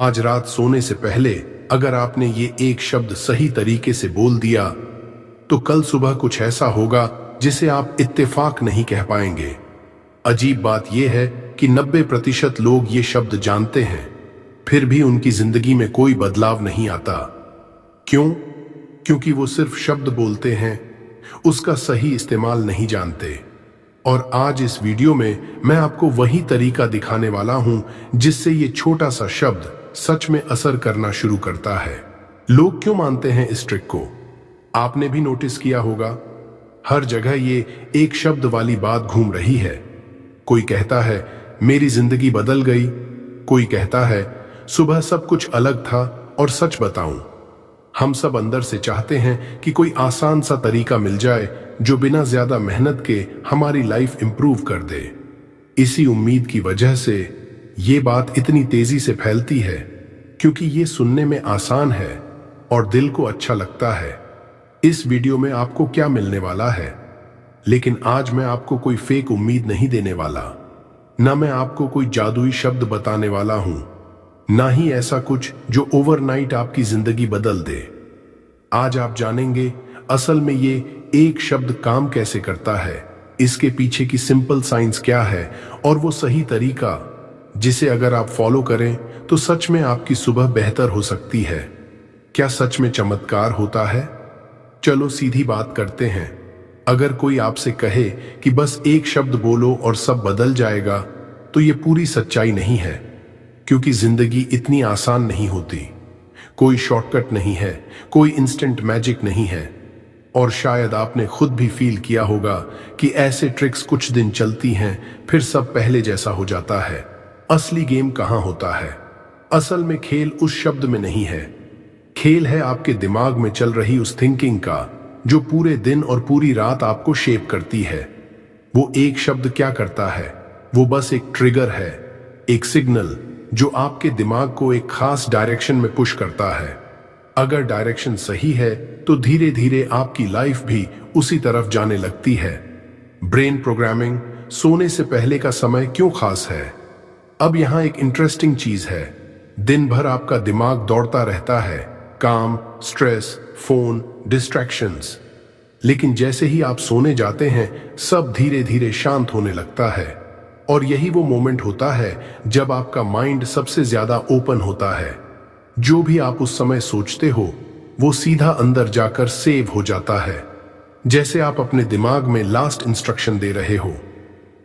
आज रात सोने से पहले अगर आपने ये एक शब्द सही तरीके से बोल दिया तो कल सुबह कुछ ऐसा होगा जिसे आप इत्तेफाक नहीं कह पाएंगे। अजीब बात यह है कि 90% लोग ये शब्द जानते हैं, फिर भी उनकी जिंदगी में कोई बदलाव नहीं आता। क्यों? क्योंकि वो सिर्फ शब्द बोलते हैं, उसका सही इस्तेमाल नहीं जानते। और आज इस वीडियो में मैं आपको वही तरीका दिखाने वाला हूं जिससे ये छोटा सा शब्द सच में असर करना शुरू करता है। लोग क्यों मानते हैं इस ट्रिक को? आपने भी नोटिस किया होगा, हर जगह ये एक शब्द वाली बात घूम रही है। कोई कहता है मेरी जिंदगी बदल गई, कोई कहता है सुबह सब कुछ अलग था। और सच बताऊं, हम सब अंदर से चाहते हैं कि कोई आसान सा तरीका मिल जाए जो बिना ज्यादा मेहनत के हमारी लाइफ इंप्रूव कर दे। इसी उम्मीद की वजह से ये बात इतनी तेजी से फैलती है क्योंकि ये सुनने में आसान है और दिल को अच्छा लगता है। इस वीडियो में आपको क्या मिलने वाला है, लेकिन आज मैं आपको कोई फेक उम्मीद नहीं देने वाला, ना मैं आपको कोई जादुई शब्द बताने वाला हूं, ना ही ऐसा कुछ जो ओवरनाइट आपकी जिंदगी बदल दे। आज आप जानेंगे असल में ये एक शब्द काम कैसे करता है, इसके पीछे की सिंपल साइंस क्या है और वो सही तरीका जिसे अगर आप फॉलो करें तो सच में आपकी सुबह बेहतर हो सकती है। क्या सच में चमत्कार होता है? चलो सीधी बात करते हैं। अगर कोई आपसे कहे कि बस एक शब्द बोलो और सब बदल जाएगा, तो ये पूरी सच्चाई नहीं है, क्योंकि जिंदगी इतनी आसान नहीं होती। कोई शॉर्टकट नहीं है, कोई इंस्टेंट मैजिक नहीं है। और शायद आपने खुद भी फील किया होगा कि ऐसे ट्रिक्स कुछ दिन चलती हैं, फिर सब पहले जैसा हो जाता है। असली गेम कहां होता है? असल में खेल उस शब्द में नहीं है, खेल है आपके दिमाग में चल रही उस थिंकिंग का जो पूरे दिन और पूरी रात आपको शेप करती है। वो एक शब्द क्या करता है? वो बस एक ट्रिगर है, एक सिग्नल जो आपके दिमाग को एक खास डायरेक्शन में पुश करता है। अगर डायरेक्शन सही है तो धीरे धीरे आपकी लाइफ भी उसी तरफ जाने लगती है। ब्रेन प्रोग्रामिंग, सोने से पहले का समय क्यों खास है? अब यहां एक इंटरेस्टिंग चीज है। दिन भर आपका दिमाग दौड़ता रहता है, काम, स्ट्रेस, फोन, डिस्ट्रैक्शंस। लेकिन जैसे ही आप सोने जाते हैं सब धीरे धीरे शांत होने लगता है। और यही वो मोमेंट होता है जब आपका माइंड सबसे ज्यादा ओपन होता है। जो भी आप उस समय सोचते हो वो सीधा अंदर जाकर सेव हो जाता है, जैसे आप अपने दिमाग में लास्ट इंस्ट्रक्शन दे रहे हो।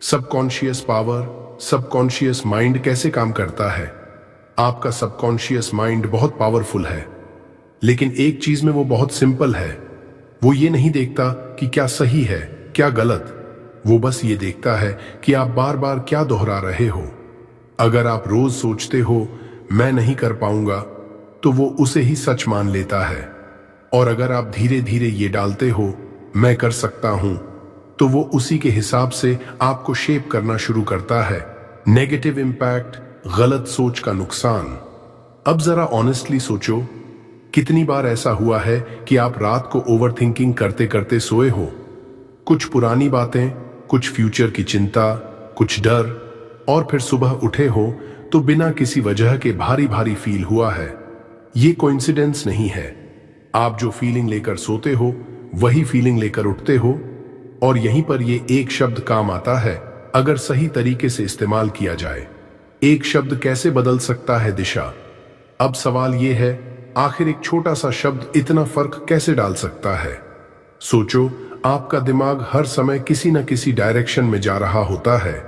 सबकॉन्शियस पावर, सबकॉन्शियस माइंड कैसे काम करता है? आपका सबकॉन्शियस माइंड बहुत पावरफुल है, लेकिन एक चीज में वो बहुत सिंपल है। वो ये नहीं देखता कि क्या सही है क्या गलत, वो बस ये देखता है कि आप बार बार क्या दोहरा रहे हो। अगर आप रोज सोचते हो मैं नहीं कर पाऊंगा, तो वो उसे ही सच मान लेता है। और अगर आप धीरे धीरे ये डालते हो मैं कर सकता हूं, तो वो उसी के हिसाब से आपको शेप करना शुरू करता है। नेगेटिव इंपैक्ट, गलत सोच का नुकसान। अब जरा ऑनेस्टली सोचो, कितनी बार ऐसा हुआ है कि आप रात को ओवरथिंकिंग करते करते सोए हो? कुछ पुरानी बातें, कुछ फ्यूचर की चिंता, कुछ डर, और फिर सुबह उठे हो तो बिना किसी वजह के भारी भारी फील हुआ है। ये कोइंसिडेंस नहीं है। आप जो फीलिंग लेकर सोते हो वही फीलिंग लेकर उठते हो। और यहीं पर ये एक शब्द काम आता है अगर सही तरीके से इस्तेमाल किया जाए। एक शब्द कैसे बदल सकता है दिशा? अब सवाल ये है, आखिर एक छोटा सा शब्द इतना फर्क कैसे डाल सकता है? सोचो, आपका दिमाग हर समय किसी न किसी डायरेक्शन में जा रहा होता है।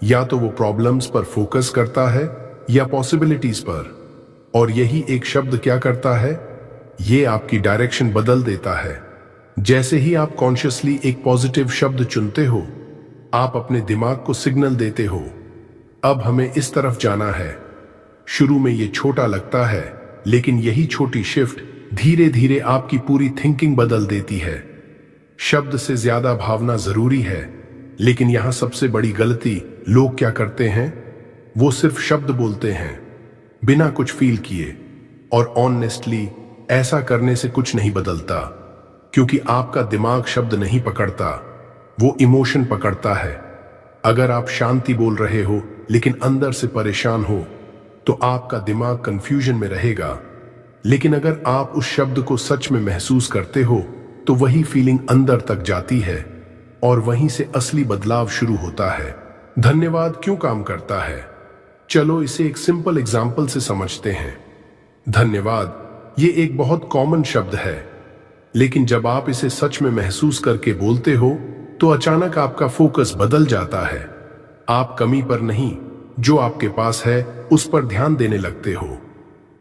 या तो वो प्रॉब्लम्स पर फोकस करता है या पॉसिबिलिटीज पर। और यही एक शब्द क्या करता है? ये आपकी डायरेक्शन बदल देता है। जैसे ही आप कॉन्शियसली एक पॉजिटिव शब्द चुनते हो, आप अपने दिमाग को सिग्नल देते हो, अब हमें इस तरफ जाना है। शुरू में ये छोटा लगता है, लेकिन यही छोटी शिफ्ट धीरे धीरे आपकी पूरी थिंकिंग बदल देती है। शब्द से ज्यादा भावना जरूरी है, लेकिन यहां सबसे बड़ी गलती लोग क्या करते हैं? वो सिर्फ शब्द बोलते हैं बिना कुछ फील किए। और ऑनेस्टली ऐसा करने से कुछ नहीं बदलता, क्योंकि आपका दिमाग शब्द नहीं पकड़ता, वो इमोशन पकड़ता है। अगर आप शांति बोल रहे हो लेकिन अंदर से परेशान हो, तो आपका दिमाग कंफ्यूजन में रहेगा। लेकिन अगर आप उस शब्द को सच में महसूस करते हो तो वही फीलिंग अंदर तक जाती है और वहीं से असली बदलाव शुरू होता है। धन्यवाद क्यों काम करता है? चलो इसे एक सिंपल एग्जाम्पल से समझते हैं। धन्यवाद ये एक बहुत कॉमन शब्द है, लेकिन जब आप इसे सच में महसूस करके बोलते हो तो अचानक आपका फोकस बदल जाता है। आप कमी पर नहीं, जो आपके पास है उस पर ध्यान देने लगते हो।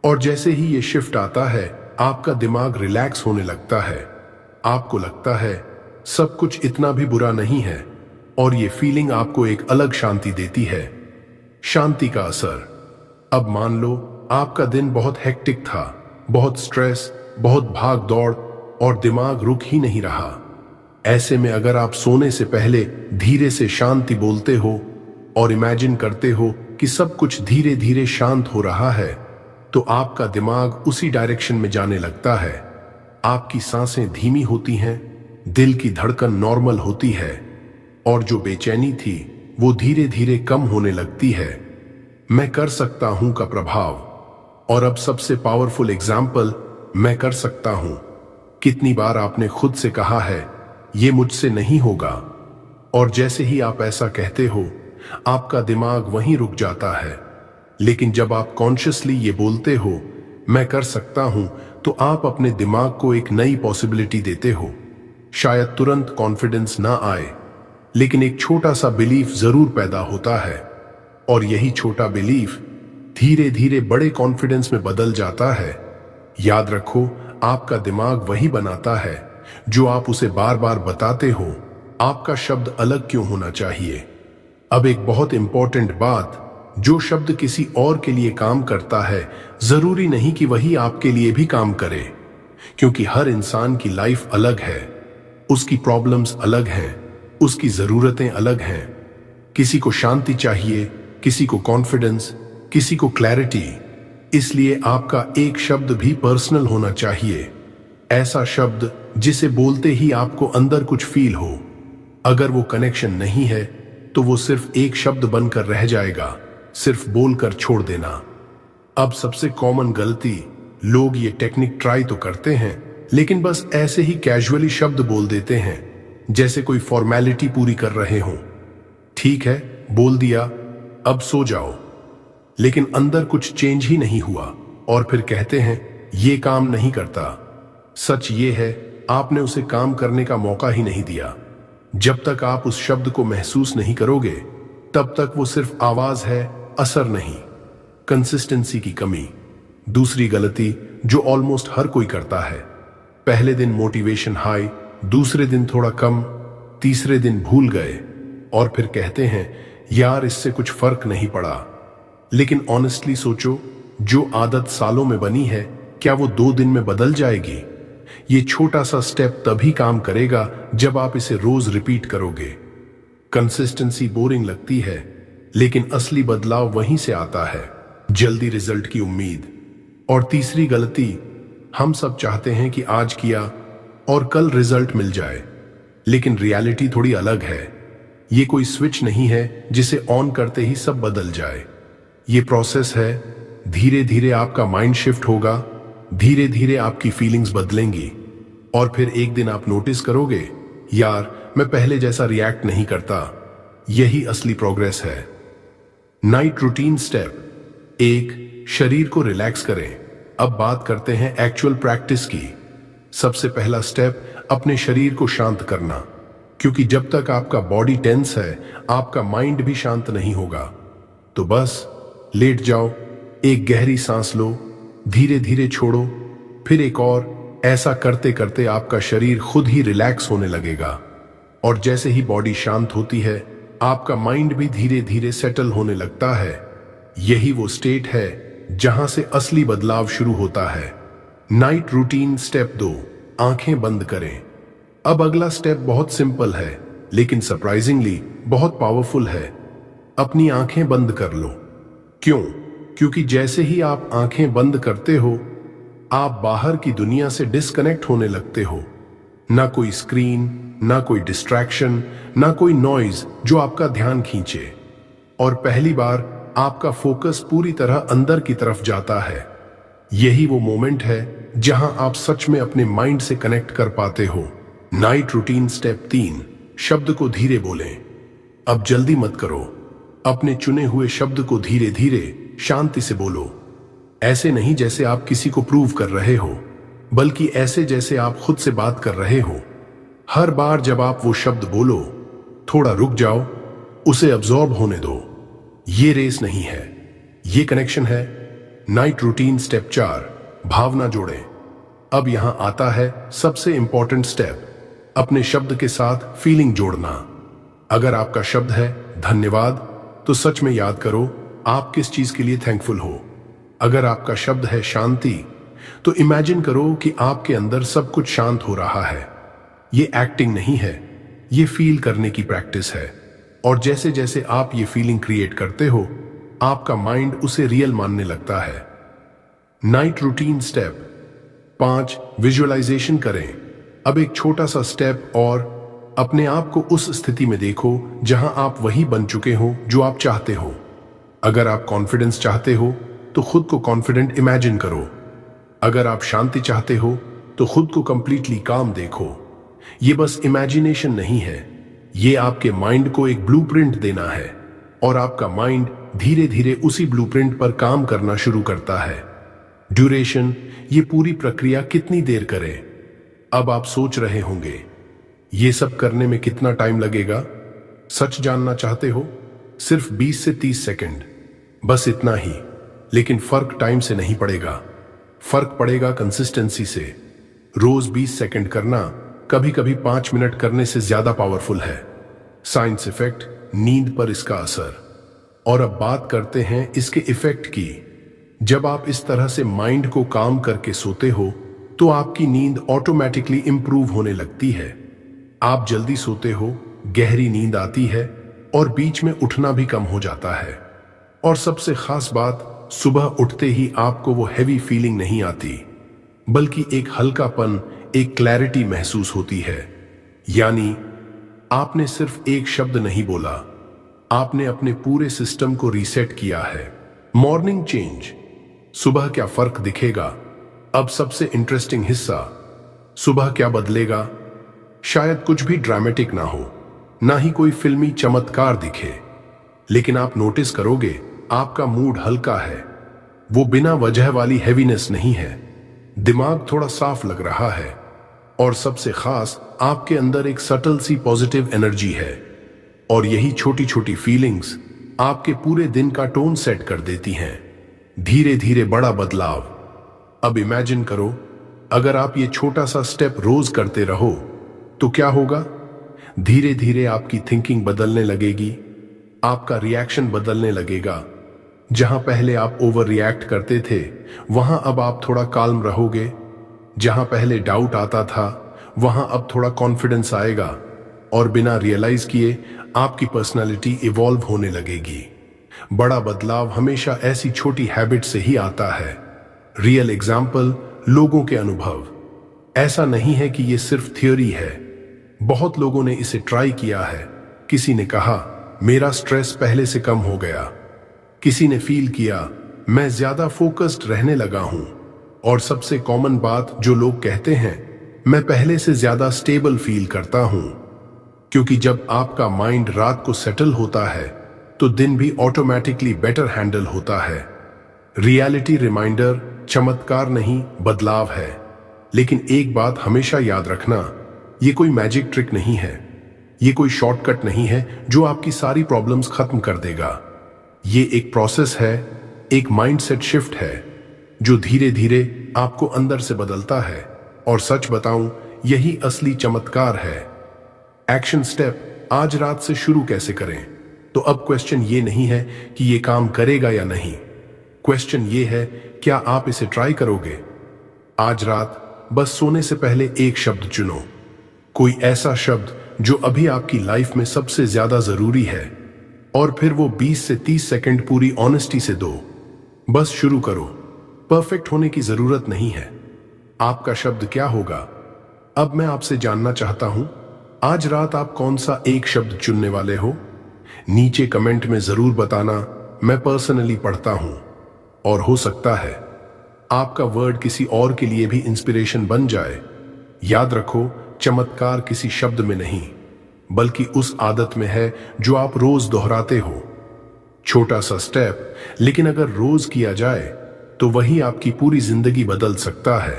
और जैसे ही ये शिफ्ट आता है, आपका दिमाग रिलैक्स होने लगता है। आपको लगता है सब कुछ इतना भी बुरा नहीं है, और ये फीलिंग आपको एक अलग शांति देती है। शांति का असर। अब मान लो आपका दिन बहुत हेक्टिक था, बहुत स्ट्रेस, बहुत भाग दौड़, और दिमाग रुक ही नहीं रहा। ऐसे में अगर आप सोने से पहले धीरे से शांति बोलते हो और इमेजिन करते हो कि सब कुछ धीरे धीरे शांत हो रहा है, तो आपका दिमाग उसी डायरेक्शन में जाने लगता है। आपकी सांसें धीमी होती हैं, दिल की धड़कन नॉर्मल होती है, और जो बेचैनी थी वो धीरे धीरे कम होने लगती है। मैं कर सकता हूं का प्रभाव। और अब सबसे पावरफुल एग्जाम्पल, मैं कर सकता हूं। कितनी बार आपने खुद से कहा है ये मुझसे नहीं होगा, और जैसे ही आप ऐसा कहते हो आपका दिमाग वहीं रुक जाता है। लेकिन जब आप कॉन्शियसली ये बोलते हो मैं कर सकता हूं, तो आप अपने दिमाग को एक नई पॉसिबिलिटी देते हो। शायद तुरंत कॉन्फिडेंस ना आए, लेकिन एक छोटा सा बिलीफ जरूर पैदा होता है, और यही छोटा बिलीफ धीरे धीरे बड़े कॉन्फिडेंस में बदल जाता है। याद रखो, आपका दिमाग वही बनाता है जो आप उसे बार बार बताते हो। आपका शब्द अलग क्यों होना चाहिए? अब एक बहुत इंपॉर्टेंट बात, जो शब्द किसी और के लिए काम करता है जरूरी नहीं कि वही आपके लिए भी काम करे, क्योंकि हर इंसान की लाइफ अलग है, उसकी प्रॉब्लम्स अलग हैं, उसकी जरूरतें अलग हैं। किसी को शांति चाहिए, किसी को कॉन्फिडेंस, किसी को क्लैरिटी। इसलिए आपका एक शब्द भी पर्सनल होना चाहिए, ऐसा शब्द जिसे बोलते ही आपको अंदर कुछ फील हो। अगर वो कनेक्शन नहीं है तो वो सिर्फ एक शब्द बनकर रह जाएगा, सिर्फ बोलकर छोड़ देना। अब सबसे कॉमन गलती, लोग ये टेक्निक ट्राई तो करते हैं लेकिन बस ऐसे ही कैजुअली शब्द बोल देते हैं, जैसे कोई फॉर्मेलिटी पूरी कर रहे हों। ठीक है, बोल दिया, अब सो जाओ, लेकिन अंदर कुछ चेंज ही नहीं हुआ, और फिर कहते हैं ये काम नहीं करता। सच ये है, आपने उसे काम करने का मौका ही नहीं दिया। जब तक आप उस शब्द को महसूस नहीं करोगे तब तक वो सिर्फ आवाज है, असर नहीं। कंसिस्टेंसी की कमी। दूसरी गलती जो ऑलमोस्ट हर कोई करता है, पहले दिन मोटिवेशन हाई, दूसरे दिन थोड़ा कम, तीसरे दिन भूल गए, और फिर कहते हैं यार इससे कुछ फर्क नहीं पड़ा। लेकिन ऑनेस्टली सोचो, जो आदत सालों में बनी है, क्या वो 2 दिन में बदल जाएगी? ये छोटा सा स्टेप तभी काम करेगा जब आप इसे रोज रिपीट करोगे। कंसिस्टेंसी बोरिंग लगती है, लेकिन असली बदलाव वहीं से आता है। जल्दी रिजल्ट की उम्मीद। और तीसरी गलती, हम सब चाहते हैं कि आज किया और कल रिजल्ट मिल जाए, लेकिन रियलिटी थोड़ी अलग है। ये कोई स्विच नहीं है जिसे ऑन करते ही सब बदल जाए। ये प्रोसेस है, धीरे धीरे आपका माइंड शिफ्ट होगा, धीरे धीरे आपकी फीलिंग्स बदलेंगी, और फिर एक दिन आप नोटिस करोगे यार मैं पहले जैसा रिएक्ट नहीं करता। यही असली प्रोग्रेस है। नाइट रूटीन स्टेप 1, शरीर को रिलैक्स करें। अब बात करते हैं एक्चुअल प्रैक्टिस की। सबसे पहला स्टेप, अपने शरीर को शांत करना, क्योंकि जब तक आपका बॉडी टेंस है आपका माइंड भी शांत नहीं होगा। तो बस लेट जाओ, एक गहरी सांस लो, धीरे धीरे छोड़ो, फिर एक और। ऐसा करते करते आपका शरीर खुद ही रिलैक्स होने लगेगा, और जैसे ही बॉडी शांत होती है आपका माइंड भी धीरे धीरे सेटल होने लगता है। यही वो स्टेट है जहां से असली बदलाव शुरू होता है। नाइट रूटीन स्टेप 2, आंखें बंद करें। अब अगला स्टेप बहुत सिंपल है, लेकिन सरप्राइजिंगली बहुत पावरफुल है। अपनी आंखें बंद कर लो। क्यों? क्योंकि जैसे ही आप आंखें बंद करते हो आप बाहर की दुनिया से डिस्कनेक्ट होने लगते हो। ना कोई स्क्रीन, ना कोई डिस्ट्रैक्शन, ना कोई नॉइज जो आपका ध्यान खींचे। और पहली बार आपका फोकस पूरी तरह अंदर की तरफ जाता है। यही वो मोमेंट है जहां आप सच में अपने माइंड से कनेक्ट कर पाते हो। नाइट रूटीन स्टेप 3, शब्द को धीरे बोलें। अब जल्दी मत करो, अपने चुने हुए शब्द को धीरे धीरे शांति से बोलो। ऐसे नहीं जैसे आप किसी को प्रूव कर रहे हो, बल्कि ऐसे जैसे आप खुद से बात कर रहे हो। हर बार जब आप वो शब्द बोलो, थोड़ा रुक जाओ, उसे अब्सॉर्ब होने दो। ये रेस नहीं है, ये कनेक्शन है। नाइट रूटीन स्टेप 4, भावना जोड़ें। अब यहां आता है सबसे इंपॉर्टेंट स्टेप, अपने शब्द के साथ फीलिंग जोड़ना। अगर आपका शब्द है धन्यवाद, तो सच में याद करो आप किस चीज के लिए थैंकफुल हो। अगर आपका शब्द है शांति, तो इमेजिन करो कि आपके अंदर सब कुछ शांत हो रहा है। ये एक्टिंग नहीं है, ये फील करने की प्रैक्टिस है। और जैसे जैसे आप ये फीलिंग क्रिएट करते हो, आपका माइंड उसे रियल मानने लगता है। नाइट रूटीन स्टेप 5, विजुअलाइजेशन करें। अब एक छोटा सा स्टेप और, अपने आप को उस स्थिति में देखो जहां आप वही बन चुके हो जो आप चाहते हो। अगर आप कॉन्फिडेंस चाहते हो तो खुद को कॉन्फिडेंट इमेजिन करो। अगर आप शांति चाहते हो तो खुद को कंप्लीटली काम देखो। ये बस इमेजिनेशन नहीं है, ये आपके माइंड को एक ब्लूप्रिंट देना है, और आपका माइंड धीरे धीरे उसी ब्लूप्रिंट पर काम करना शुरू करता है। ड्यूरेशन, ये पूरी प्रक्रिया कितनी देर करे? अब आप सोच रहे होंगे, ये सब करने में कितना टाइम लगेगा? सच जानना चाहते हो? सिर्फ 20 से 30 सेकंड, बस इतना ही। लेकिन फर्क टाइम से नहीं पड़ेगा, फर्क पड़ेगा कंसिस्टेंसी से। रोज 20 सेकंड करना कभी कभी 5 मिनट करने से ज्यादा पावरफुल है। साइंस इफेक्ट, नींद पर इसका असर। और अब बात करते हैं इसके इफेक्ट की। जब आप इस तरह से माइंड को काम करके सोते हो, तो आपकी नींद ऑटोमेटिकली इंप्रूव होने लगती है। आप जल्दी सोते हो, गहरी नींद आती है, और बीच में उठना भी कम हो जाता है। और सबसे खास बात, सुबह उठते ही आपको वो हैवी फीलिंग नहीं आती, बल्कि एक हल्कापन, एक क्लैरिटी महसूस होती है। यानी आपने सिर्फ एक शब्द नहीं बोला, आपने अपने पूरे सिस्टम को रीसेट किया है। मॉर्निंग चेंज, सुबह क्या फर्क दिखेगा? अब सबसे इंटरेस्टिंग हिस्सा, सुबह क्या बदलेगा? शायद कुछ भी ड्रामेटिक ना हो, ना ही कोई फिल्मी चमत्कार दिखे, लेकिन आप नोटिस करोगे आपका मूड हल्का है। वो बिना वजह वाली हैवीनेस नहीं है, दिमाग थोड़ा साफ लग रहा है, और सबसे खास, आपके अंदर एक सटल सी पॉजिटिव एनर्जी है। और यही छोटी छोटी फीलिंग्स आपके पूरे दिन का टोन सेट कर देती हैं। धीरे धीरे बड़ा बदलाव। अब इमेजिन करो, अगर आप ये छोटा सा स्टेप रोज करते रहो, तो क्या होगा? धीरे धीरे आपकी थिंकिंग बदलने लगेगी, आपका रिएक्शन बदलने लगेगा। जहां पहले आप ओवर रिएक्ट करते थे, वहां अब आप थोड़ा काल्म रहोगे। जहां पहले डाउट आता था, वहां अब थोड़ा कॉन्फिडेंस आएगा, और बिना रियलाइज किए आपकी पर्सनालिटी इवॉल्व होने लगेगी। बड़ा बदलाव हमेशा ऐसी छोटी हैबिट से ही आता है। रियल एग्जाम्पल, लोगों के अनुभव। ऐसा नहीं है कि ये सिर्फ थ्योरी है, बहुत लोगों ने इसे ट्राई किया है। किसी ने कहा, मेरा स्ट्रेस पहले से कम हो गया। किसी ने फील किया, मैं ज्यादा फोकस्ड रहने लगा हूं। और सबसे कॉमन बात जो लोग कहते हैं, मैं पहले से ज्यादा स्टेबल फील करता हूं। क्योंकि जब आपका माइंड रात को सेटल होता है, तो दिन भी ऑटोमेटिकली बेटर हैंडल होता है। रियलिटी रिमाइंडर, चमत्कार नहीं, बदलाव है। लेकिन एक बात हमेशा याद रखना, ये कोई मैजिक ट्रिक नहीं है, ये कोई शॉर्टकट नहीं है जो आपकी सारी प्रॉब्लम्स खत्म कर देगा। ये एक प्रोसेस है, एक माइंडसेट शिफ्ट है, जो धीरे धीरे आपको अंदर से बदलता है। और सच बताऊं, यही असली चमत्कार है। एक्शन स्टेप, आज रात से शुरू कैसे करें? तो अब क्वेश्चन ये नहीं है कि ये काम करेगा या नहीं, क्वेश्चन ये है, क्या आप इसे ट्राई करोगे? आज रात बस सोने से पहले एक शब्द चुनो, कोई ऐसा शब्द जो अभी आपकी लाइफ में सबसे ज्यादा जरूरी है, और फिर वो 20 से 30 सेकंड पूरी ऑनेस्टी से दो। बस शुरू करो, परफेक्ट होने की जरूरत नहीं है। आपका शब्द क्या होगा? अब मैं आपसे जानना चाहता हूं, आज रात आप कौन सा एक शब्द चुनने वाले हो? नीचे कमेंट में जरूर बताना, मैं पर्सनली पढ़ता हूं, और हो सकता है आपका वर्ड किसी और के लिए भी इंस्पिरेशन बन जाए। याद रखो, चमत्कार किसी शब्द में नहीं, बल्कि उस आदत में है जो आप रोज दोहराते हो। छोटा सा स्टेप, लेकिन अगर रोज किया जाए तो वही आपकी पूरी जिंदगी बदल सकता है।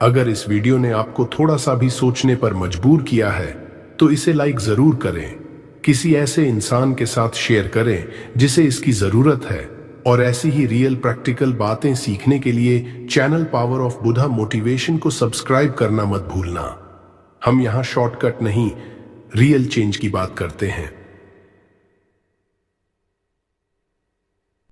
अगर इस वीडियो ने आपको थोड़ा सा भी सोचने पर मजबूर किया है तो इसे लाइक जरूर करें, किसी ऐसे इंसान के साथ शेयर करें जिसे इसकी जरूरत है। और ऐसी ही रियल प्रैक्टिकल बातें सीखने के लिए channel power of Buddha motivation को सब्सक्राइब करना मत भूलना। हम यहाँ शॉर्टकट नहीं, रियल चेंज की बात करते हैं।